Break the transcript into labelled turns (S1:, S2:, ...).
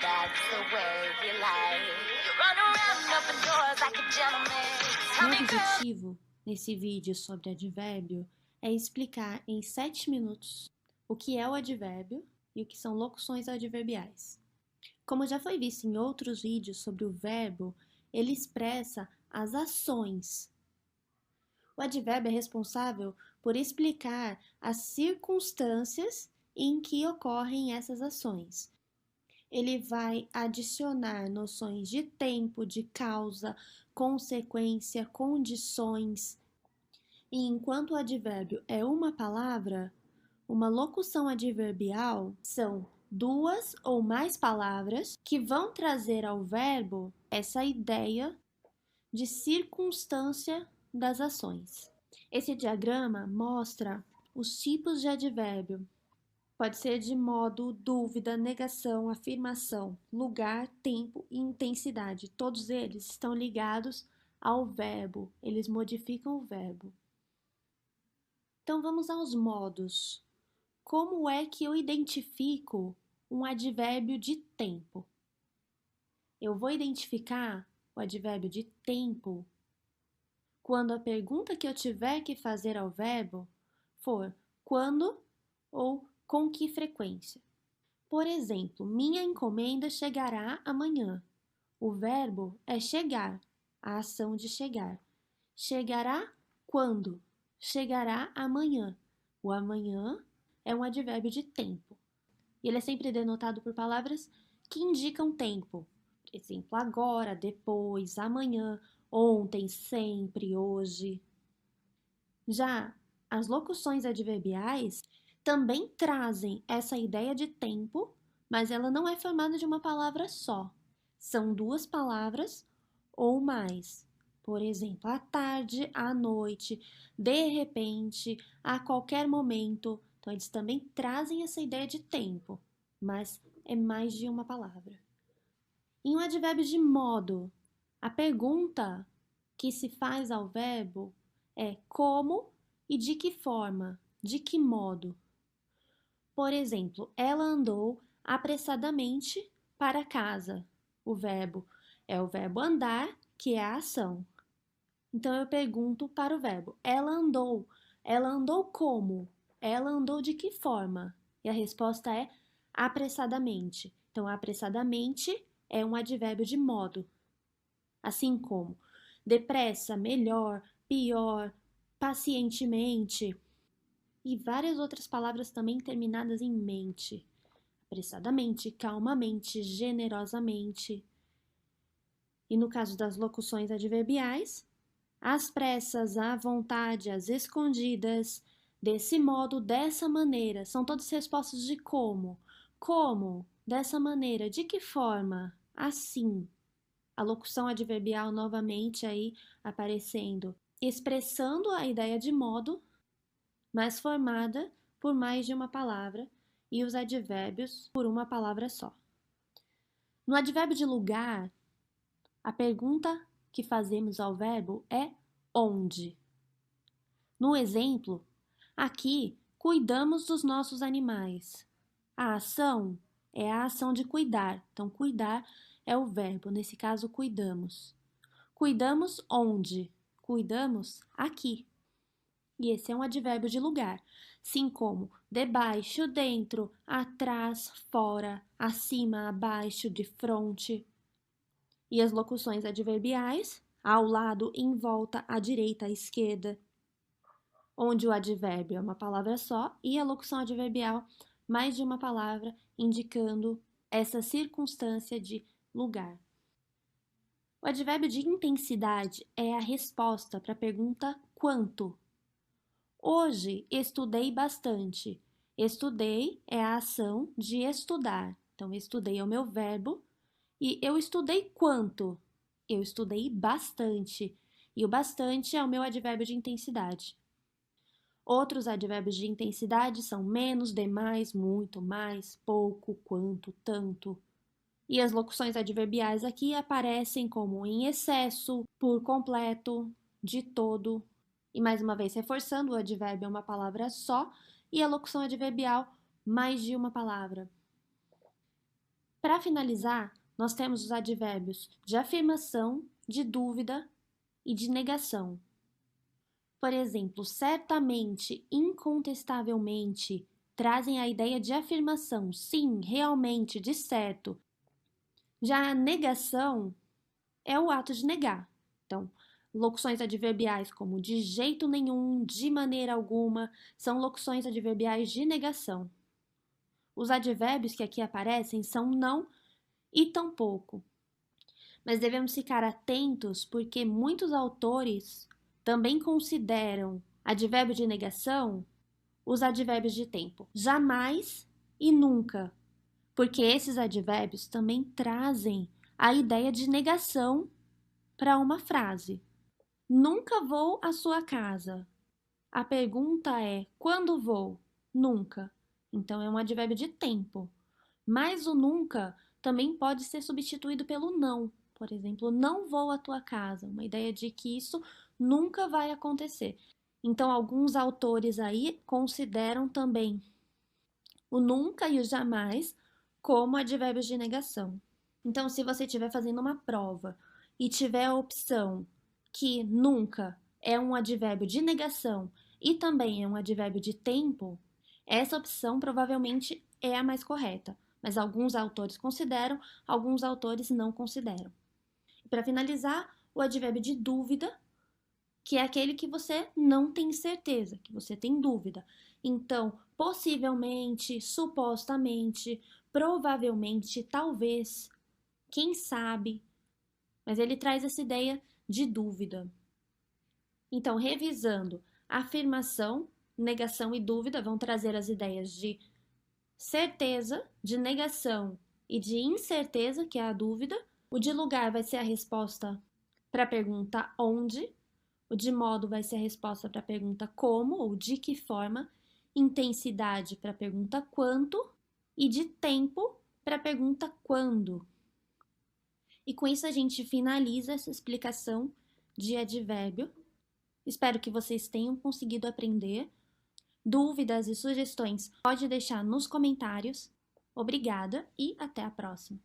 S1: that's the way we like. You run around and open doors like a gentleman. Tell
S2: Meu
S1: me, girl.
S2: objetivo nesse vídeo sobre advérbio é explicar em 7 minutos o que é o advérbio e o que são locuções adverbiais. Como já foi visto em outros vídeos sobre o verbo, ele expressa as ações. O advérbio é responsável por explicar as circunstâncias em que ocorrem essas ações. Ele vai adicionar noções de tempo, de causa, consequência, condições. E enquanto o advérbio é uma palavra, uma locução adverbial são duas ou mais palavras que vão trazer ao verbo essa ideia de circunstância das ações. Esse diagrama mostra os tipos de advérbio. Pode ser de modo, dúvida, negação, afirmação, lugar, tempo e intensidade. Todos eles estão ligados ao verbo, eles modificam o verbo. Então vamos aos modos. Como é que eu identifico um advérbio de tempo? Eu vou identificar o advérbio de tempo quando a pergunta que eu tiver que fazer ao verbo for quando ou com que frequência. Por exemplo, minha encomenda chegará amanhã. O verbo é chegar, a ação de chegar. Chegará quando? Chegará amanhã. O amanhã é um advérbio de tempo. E ele é sempre denotado por palavras que indicam tempo. Por exemplo, agora, depois, amanhã, ontem, sempre, hoje. Já as locuções adverbiais também trazem essa ideia de tempo, mas ela não é formada de uma palavra só. São duas palavras ou mais. Por exemplo, à tarde, à noite, de repente, a qualquer momento. Então, eles também trazem essa ideia de tempo, mas é mais de uma palavra. Em um advérbio de modo, a pergunta que se faz ao verbo é como e de que forma, de que modo. Por exemplo, ela andou apressadamente para casa. O verbo é o verbo andar, que é a ação. Então eu pergunto para o verbo: ela andou. Ela andou como? Ela andou de que forma? E a resposta é apressadamente. Então, apressadamente é um advérbio de modo. Assim como depressa, melhor, pior, pacientemente e várias outras palavras também terminadas em mente. Apressadamente, calmamente, generosamente. E no caso das locuções adverbiais, às pressas, à vontade, às escondidas, desse modo, dessa maneira. São todas respostas de como. Como? Dessa maneira. De que forma? Assim. A locução adverbial novamente aí aparecendo, expressando a ideia de modo, mas formada por mais de uma palavra, e os advérbios por uma palavra só. No advérbio de lugar, a pergunta que fazemos ao verbo é onde. No exemplo, aqui cuidamos dos nossos animais. A ação é a ação de cuidar, então cuidar é o verbo, nesse caso cuidamos. Cuidamos onde? Cuidamos aqui. E esse é um advérbio de lugar, assim como debaixo, dentro, atrás, fora, acima, abaixo, de frente. E as locuções adverbiais, ao lado, em volta, à direita, à esquerda, onde o advérbio é uma palavra só e a locução adverbial mais de uma palavra, indicando essa circunstância de lugar. O advérbio de intensidade é a resposta para a pergunta quanto. Hoje estudei bastante. Estudei é a ação de estudar. Então, estudei é o meu verbo. E eu estudei quanto? Eu estudei bastante. E o bastante é o meu advérbio de intensidade. Outros advérbios de intensidade são menos, demais, muito, mais, pouco, quanto, tanto. E as locuções adverbiais aqui aparecem como em excesso, por completo, de todo. E mais uma vez reforçando, o advérbio é uma palavra só e a locução adverbial mais de uma palavra. Para finalizar, nós temos os advérbios de afirmação, de dúvida e de negação. Por exemplo, certamente, incontestavelmente, trazem a ideia de afirmação, sim, realmente, de certo. Já a negação é o ato de negar. Então, locuções adverbiais como de jeito nenhum, de maneira alguma, são locuções adverbiais de negação. Os advérbios que aqui aparecem são não e tampouco. Mas devemos ficar atentos porque muitos autores também consideram advérbio de negação os advérbios de tempo. Jamais e nunca, porque esses advérbios também trazem a ideia de negação para uma frase. Nunca vou à sua casa. A pergunta é: quando vou? Nunca. Então é um advérbio de tempo. Mas o nunca também pode ser substituído pelo não. Por exemplo, não vou à tua casa. Uma ideia de que isso nunca vai acontecer. Então, alguns autores aí consideram também o nunca e o jamais como advérbios de negação. Então, se você estiver fazendo uma prova e tiver a opção que nunca é um advérbio de negação e também é um advérbio de tempo, essa opção provavelmente é a mais correta, mas alguns autores consideram, alguns autores não consideram. Para finalizar, o advérbio de dúvida, que é aquele que você não tem certeza, que você tem dúvida. Então, possivelmente, supostamente, provavelmente, talvez, quem sabe, mas ele traz essa ideia de dúvida. Então, revisando, afirmação, negação e dúvida vão trazer as ideias de certeza, de negação e de incerteza, que é a dúvida. O de lugar vai ser a resposta para a pergunta onde. O de modo vai ser a resposta para a pergunta como ou de que forma. Intensidade para a pergunta quanto. E de tempo para a pergunta quando. E com isso a gente finaliza essa explicação de advérbio. Espero que vocês tenham conseguido aprender. Dúvidas e sugestões pode deixar nos comentários. Obrigada e até a próxima!